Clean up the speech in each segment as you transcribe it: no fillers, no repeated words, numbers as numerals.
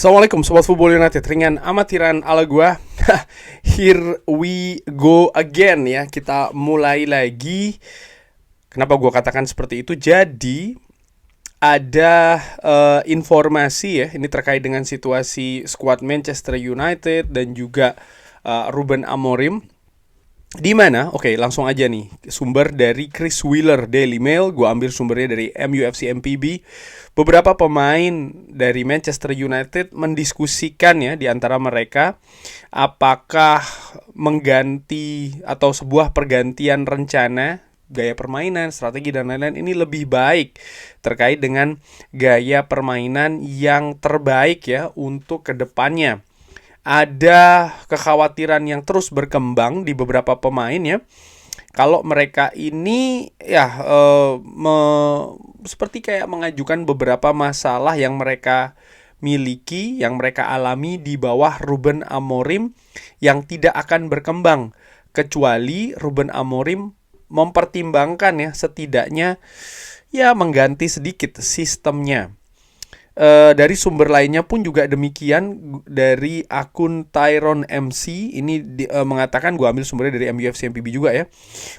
Assalamualaikum Sobat Football United, ringan amatiran ala gua. Here we go again ya. Kita mulai lagi. Kenapa gua katakan seperti itu? Jadi ada informasi ya, ini terkait dengan situasi skuad Manchester United dan juga Ruben Amorim. Di mana? Oke, langsung aja nih. Sumber dari Chris Wheeler Daily Mail, gue ambil sumbernya dari MUFC MPB. Beberapa pemain dari Manchester United mendiskusikan ya di antara mereka apakah mengganti atau sebuah pergantian rencana gaya permainan, strategi dan lain-lain ini lebih baik terkait dengan gaya permainan yang terbaik ya untuk kedepannya. Ada kekhawatiran yang terus berkembang di beberapa pemain ya. Kalau mereka ini ya seperti kayak mengajukan beberapa masalah yang mereka miliki, yang mereka alami di bawah Ruben Amorim yang tidak akan berkembang kecuali Ruben Amorim mempertimbangkan ya setidaknya ya mengganti sedikit sistemnya. Dari sumber lainnya pun juga demikian. Dari akun Tyrone MC ini mengatakan, gue ambil sumbernya dari MUFC MPB juga ya,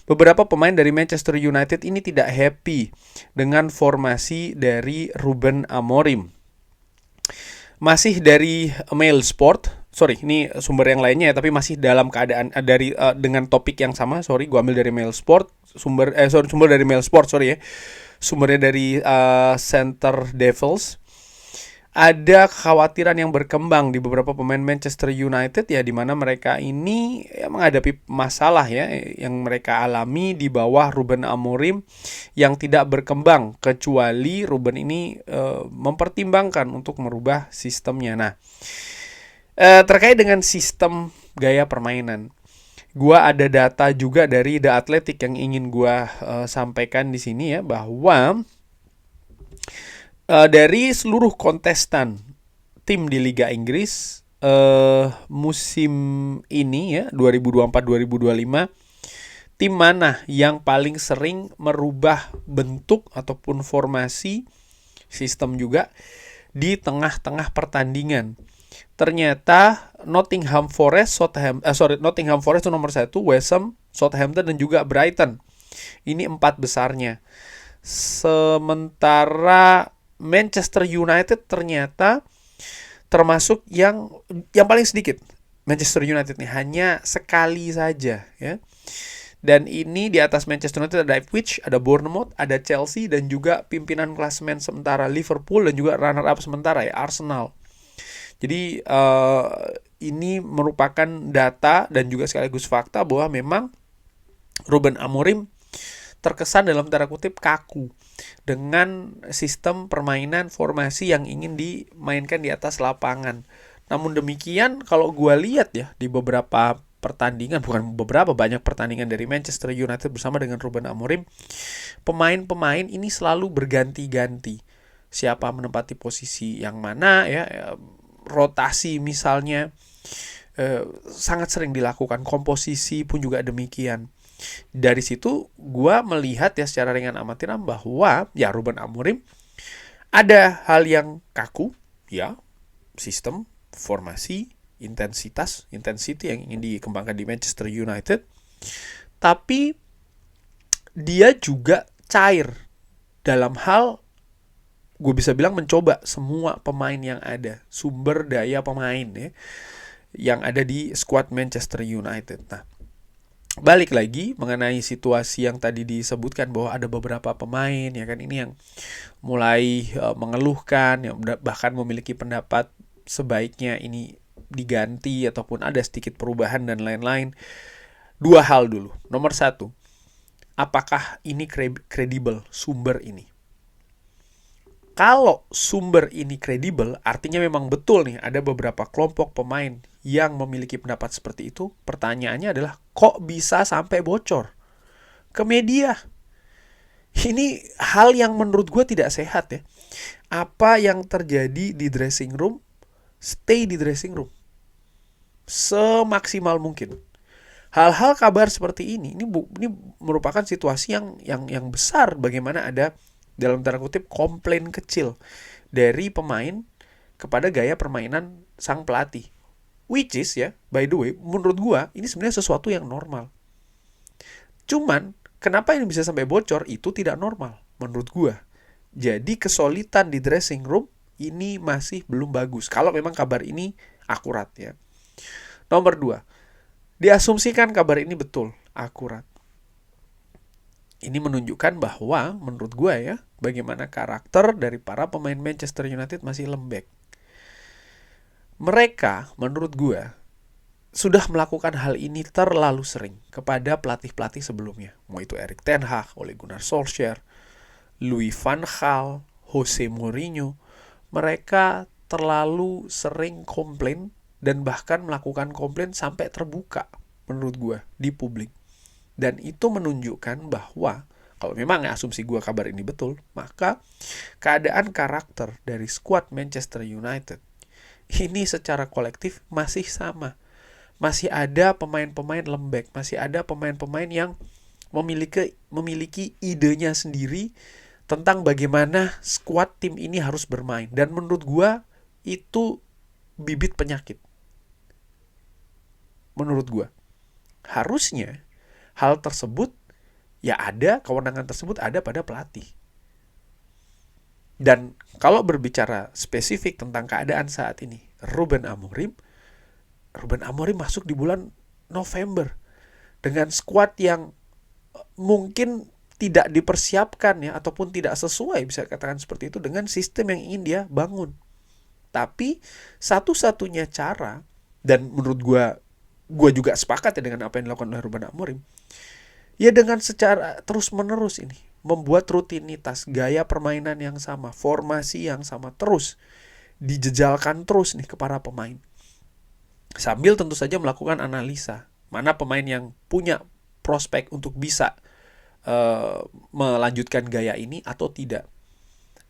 beberapa pemain dari Manchester United ini tidak happy dengan formasi dari Ruben Amorim. Masih dari Mail Sport, ini sumber yang lainnya ya, tapi masih dalam keadaan dengan topik yang sama. Gue ambil dari Mail Sport, sumber dari Mail Sport ya, sumbernya dari Center Devils. Ada kekhawatiran yang berkembang di beberapa pemain Manchester United ya, di mana mereka ini ya menghadapi masalah ya yang mereka alami di bawah Ruben Amorim yang tidak berkembang kecuali Ruben ini mempertimbangkan untuk merubah sistemnya. Nah, terkait dengan sistem gaya permainan, gua ada data juga dari The Athletic yang ingin gua sampaikan di sini ya, bahwa dari seluruh kontestan tim di Liga Inggris musim ini ya 2024-2025, tim mana yang paling sering merubah bentuk ataupun formasi sistem juga di tengah-tengah pertandingan? Ternyata Nottingham Forest itu nomor 1, West Ham, Southampton dan juga Brighton. Ini 4 besarnya. Sementara Manchester United ternyata termasuk yang paling sedikit. Manchester United nih hanya sekali saja ya. Dan ini di atas Manchester United ada Ipswich, ada Bournemouth, ada Chelsea dan juga pimpinan klasemen sementara Liverpool dan juga runner up sementara ya Arsenal. Jadi ini merupakan data dan juga sekaligus fakta bahwa memang Ruben Amorim terkesan dalam tanda kutip kaku dengan sistem permainan formasi yang ingin dimainkan di atas lapangan. Namun demikian, kalau gue lihat ya di beberapa pertandingan, banyak pertandingan dari Manchester United bersama dengan Ruben Amorim, pemain-pemain ini selalu berganti-ganti. Siapa menempati posisi yang mana ya, rotasi misalnya sangat sering dilakukan, komposisi pun juga demikian. Dari situ gue melihat ya secara ringan amatiran bahwa ya Ruben Amorim ada hal yang kaku ya, sistem, formasi, intensity yang ingin dikembangkan di Manchester United, tapi dia juga cair dalam hal, gue bisa bilang, mencoba semua pemain yang ada, sumber daya pemain ya yang ada di skuad Manchester United. Nah, balik lagi mengenai situasi yang tadi disebutkan bahwa ada beberapa pemain ya kan ini yang mulai mengeluhkan ya, bahkan memiliki pendapat sebaiknya ini diganti ataupun ada sedikit perubahan dan lain-lain. Dua hal dulu. Nomor 1, apakah ini kredibel sumber ini? Kalau sumber ini kredibel, artinya memang betul nih ada beberapa kelompok pemain yang memiliki pendapat seperti itu. Pertanyaannya adalah, kok bisa sampai bocor ke media? Ini hal yang menurut gue tidak sehat ya. Apa yang terjadi di dressing room, stay di dressing room semaksimal mungkin. Hal-hal kabar seperti ini merupakan situasi yang besar. Bagaimana ada dalam tanda kutip komplain kecil dari pemain kepada gaya permainan sang pelatih. Which is ya, by the way, menurut gua ini sebenarnya sesuatu yang normal. Cuman, kenapa ini bisa sampai bocor? Itu tidak normal menurut gua. Jadi kesulitan di dressing room ini masih belum bagus. Kalau memang kabar ini akurat ya. Nomor 2, diasumsikan kabar ini betul, akurat. Ini menunjukkan bahwa menurut gue ya, bagaimana karakter dari para pemain Manchester United masih lembek. Mereka menurut gue sudah melakukan hal ini terlalu sering kepada pelatih-pelatih sebelumnya. Mau itu Erik ten Hag, Ole Gunnar Solskjaer, Louis van Gaal, Jose Mourinho. Mereka terlalu sering komplain dan bahkan melakukan komplain sampai terbuka menurut gue di publik. Dan itu menunjukkan bahwa kalau memang asumsi gue kabar ini betul, maka keadaan karakter dari skuad Manchester United ini secara kolektif masih sama. Masih ada pemain-pemain lembek, masih ada pemain-pemain yang memiliki idenya sendiri tentang bagaimana skuad tim ini harus bermain. Dan menurut gue itu bibit penyakit. Menurut gue harusnya hal tersebut ya ada, kewenangan tersebut ada pada pelatih. Dan kalau berbicara spesifik tentang keadaan saat ini, Ruben Amorim masuk di bulan November dengan skuad yang mungkin tidak dipersiapkan ya, ataupun tidak sesuai, bisa katakan seperti itu, dengan sistem yang ingin dia bangun. Tapi satu-satunya cara, dan menurut gue juga sepakat ya dengan apa yang dilakukan oleh Ruben Amorim, ya dengan secara terus-menerus ini membuat rutinitas, gaya permainan yang sama, formasi yang sama terus dijejalkan terus nih ke para pemain. Sambil tentu saja melakukan analisa mana pemain yang punya prospek untuk bisa melanjutkan gaya ini atau tidak.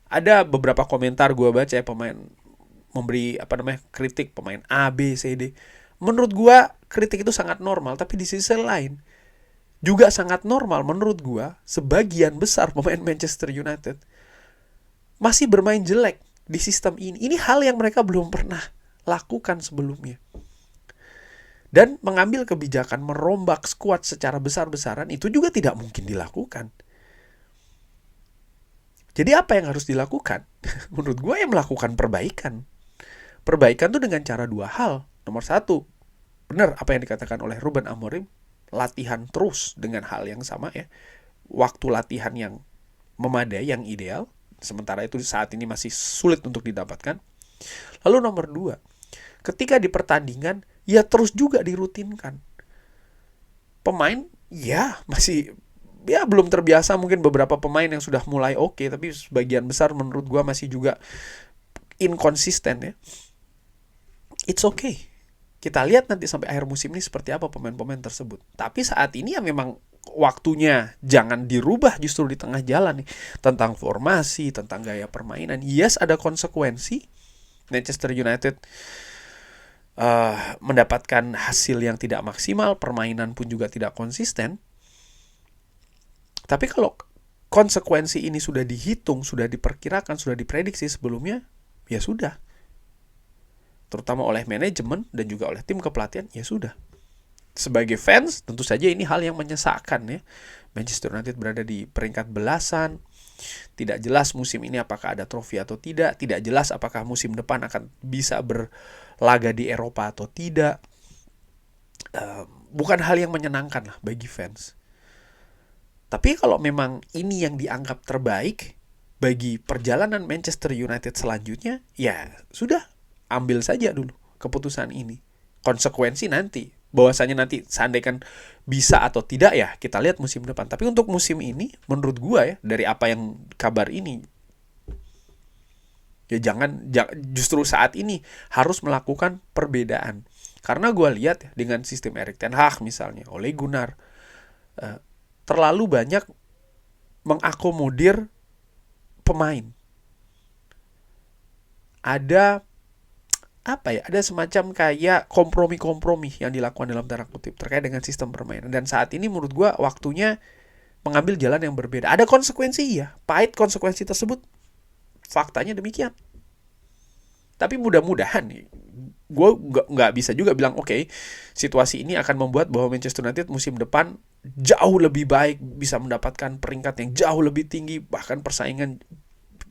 Ada beberapa komentar gue baca ya, pemain memberi kritik pemain A, B, C, D. Menurut gue kritik itu sangat normal, tapi di sisi lain juga sangat normal menurut gue sebagian besar pemain Manchester United masih bermain jelek di sistem ini. Ini hal yang mereka belum pernah lakukan sebelumnya. Dan mengambil kebijakan merombak skuad secara besar-besaran itu juga tidak mungkin dilakukan. Jadi apa yang harus dilakukan? Menurut gue yang melakukan perbaikan. Perbaikan tuh dengan cara dua hal. Nomor 1, benar apa yang dikatakan oleh Ruben Amorim, latihan terus dengan hal yang sama ya. Waktu latihan yang memadai, yang ideal. Sementara itu saat ini masih sulit untuk didapatkan. Lalu nomor 2, ketika di pertandingan, ya terus juga dirutinkan. Pemain, ya masih belum terbiasa, mungkin beberapa pemain yang sudah mulai oke, tapi sebagian besar menurut gue masih juga inkonsisten ya. It's okay. Kita lihat nanti sampai akhir musim ini seperti apa pemain-pemain tersebut. Tapi saat ini ya memang waktunya jangan dirubah justru di tengah jalan nih. Tentang formasi, tentang gaya permainan. Yes, ada konsekuensi. Manchester United mendapatkan hasil yang tidak maksimal, permainan pun juga tidak konsisten. Tapi kalau konsekuensi ini sudah dihitung, sudah diperkirakan, sudah diprediksi sebelumnya, ya sudah. Terutama oleh manajemen dan juga oleh tim kepelatihan, ya sudah. Sebagai fans, tentu saja ini hal yang menyesakan ya. Manchester United berada di peringkat belasan. Tidak jelas musim ini apakah ada trofi atau tidak. Tidak jelas apakah musim depan akan bisa berlaga di Eropa atau tidak. Bukan hal yang menyenangkan lah bagi fans. Tapi kalau memang ini yang dianggap terbaik bagi perjalanan Manchester United selanjutnya, ya sudah. Ambil saja dulu keputusan ini. Konsekuensi nanti. Bahwasanya nanti seandainya bisa atau tidak ya kita lihat musim depan. Tapi untuk musim ini menurut gua ya, dari apa yang kabar ini, ya jangan justru saat ini harus melakukan perbedaan. Karena gua lihat ya, dengan sistem Erik ten Hag misalnya, Ole Gunnar terlalu banyak mengakomodir pemain. Ada semacam kayak kompromi-kompromi yang dilakukan dalam tanda kutip terkait dengan sistem permainan. Dan saat ini menurut gue waktunya mengambil jalan yang berbeda. Ada konsekuensi ya, pahit konsekuensi tersebut. Faktanya demikian. Tapi mudah-mudahan nih, gue nggak bisa juga bilang oke, situasi ini akan membuat bahwa Manchester United musim depan jauh lebih baik, bisa mendapatkan peringkat yang jauh lebih tinggi, bahkan persaingan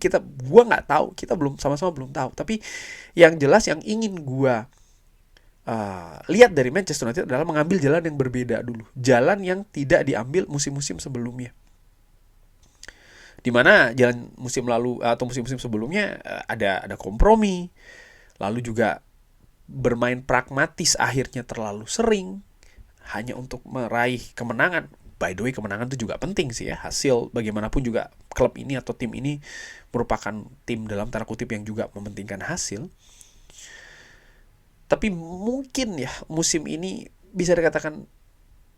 gue nggak tahu, kita belum sama-sama belum tahu. Tapi yang jelas yang ingin gue lihat dari Manchester United adalah mengambil jalan yang berbeda dulu, jalan yang tidak diambil musim-musim sebelumnya, dimana jalan musim lalu atau musim-musim sebelumnya ada kompromi, lalu juga bermain pragmatis akhirnya terlalu sering hanya untuk meraih kemenangan. By the way, kemenangan itu juga penting sih ya. Hasil bagaimanapun juga klub ini atau tim ini merupakan tim dalam tanda kutip yang juga mementingkan hasil. Tapi mungkin ya musim ini bisa dikatakan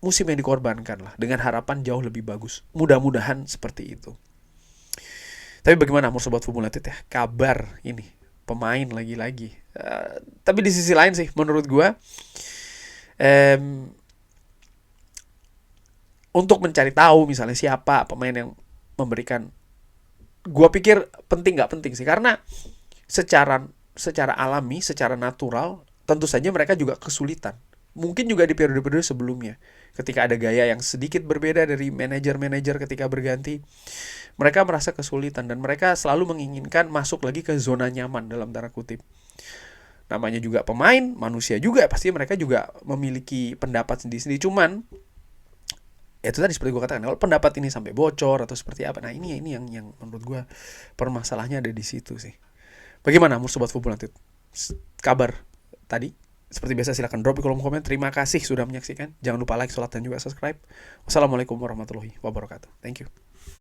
musim yang dikorbankan lah, dengan harapan jauh lebih bagus. Mudah-mudahan seperti itu. Tapi bagaimana Sobat Football United ya? Kabar ini pemain lagi-lagi. Tapi di sisi lain sih menurut gue untuk mencari tahu misalnya siapa pemain yang memberikan, gue pikir penting nggak penting sih, karena secara alami, secara natural tentu saja mereka juga kesulitan. Mungkin juga di periode-periode sebelumnya, ketika ada gaya yang sedikit berbeda dari manajer-manajer ketika berganti, mereka merasa kesulitan dan mereka selalu menginginkan masuk lagi ke zona nyaman dalam tanda kutip. Namanya juga pemain, manusia juga, pasti mereka juga memiliki pendapat sendiri-sendiri. Cuman itu tadi seperti gue katakan, kalau pendapat ini sampai bocor atau seperti apa, nah ini yang menurut gue permasalahannya ada di situ sih. Bagaimana Sobat Football United? Kabar tadi seperti biasa silakan drop di kolom komen. Terima kasih sudah menyaksikan. Jangan lupa like, share, dan juga subscribe. Wassalamualaikum warahmatullahi wabarakatuh. Thank you.